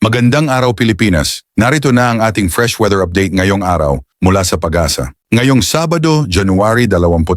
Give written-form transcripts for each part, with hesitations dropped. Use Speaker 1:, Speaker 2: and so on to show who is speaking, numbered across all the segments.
Speaker 1: Magandang araw Pilipinas. Narito na ang ating fresh weather update ngayong araw mula sa Pag-asa. Ngayong Sabado, January 24,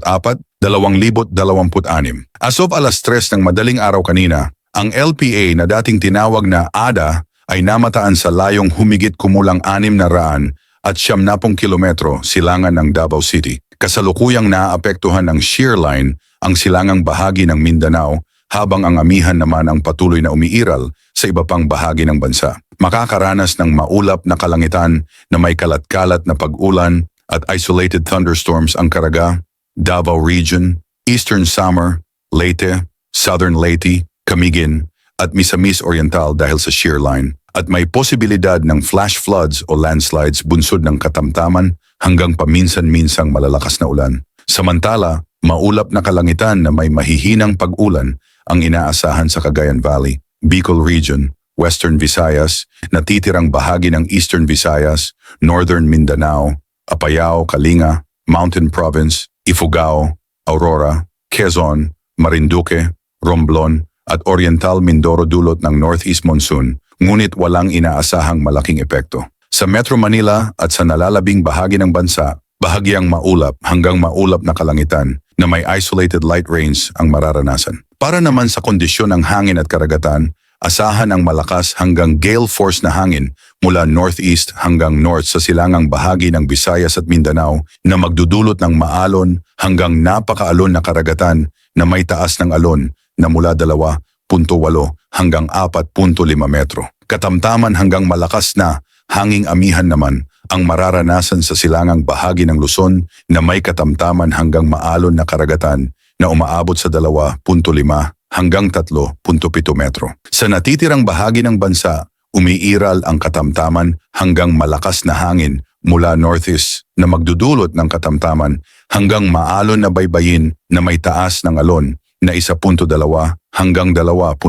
Speaker 1: 2026. As of alas 3 ng madaling araw kanina, ang LPA na dating tinawag na ADA ay namataan sa layong humigit kumulang 600 at 70 kilometro silangan ng Davao City. Kasalukuyang naapektuhan ng shear line ang silangang bahagi ng Mindanao habang ang amihan naman ang patuloy na umiiral sa iba pang bahagi ng bansa. Makakaranas ng maulap na kalangitan na may kalat-kalat na pag-ulan at isolated thunderstorms ang Caraga, Davao Region, Eastern Samar, Leyte, Southern Leyte, Camiguin at Misamis Oriental dahil sa shear line. At may posibilidad ng flash floods o landslides bunsod ng katamtaman hanggang paminsan-minsang malalakas na ulan. Samantala, maulap na kalangitan na may mahihinang pag-ulan ang inaasahan sa Cagayan Valley, Bicol Region, Western Visayas, natitirang bahagi ng Eastern Visayas, Northern Mindanao, Apayao, Kalinga, Mountain Province, Ifugao, Aurora, Quezon, Marinduque, Romblon at Oriental Mindoro dulot ng Northeast Monsoon, ngunit walang inaasahang malaking epekto. Sa Metro Manila at sa nalalabing bahagi ng bansa, bahagyang maulap hanggang maulap na kalangitan na may isolated light rains ang mararanasan. Para naman sa kondisyon ng hangin at karagatan, asahan ang malakas hanggang gale force na hangin mula northeast hanggang north sa silangang bahagi ng Visayas at Mindanao na magdudulot ng maalon hanggang napakaalon na karagatan na may taas ng alon na mula 2.8 hanggang 4.5 metro. Katamtaman hanggang malakas na hanging amihan naman ang mararanasan sa silangang bahagi ng Luzon na may katamtaman hanggang maalon na karagatan na umaabot sa 2.5 hanggang 3.7 metro. Sa natitirang bahagi ng bansa, umiiral ang katamtaman hanggang malakas na hangin mula northeast na magdudulot ng katamtaman hanggang maalon na baybayin na may taas ng alon na 1.2 hanggang 2.8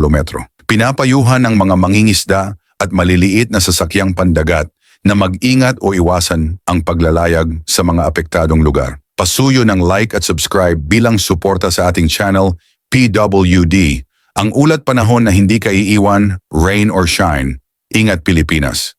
Speaker 1: metro. Pinapayuhan ng mga mangingisda at maliliit na sasakyang pandagat na mag-ingat o iwasan ang paglalayag sa mga apektadong lugar. Pasuyo ng like at subscribe bilang suporta sa ating channel PWD. Ang ulat panahon na hindi ka iiwan, rain or shine. Ingat Pilipinas!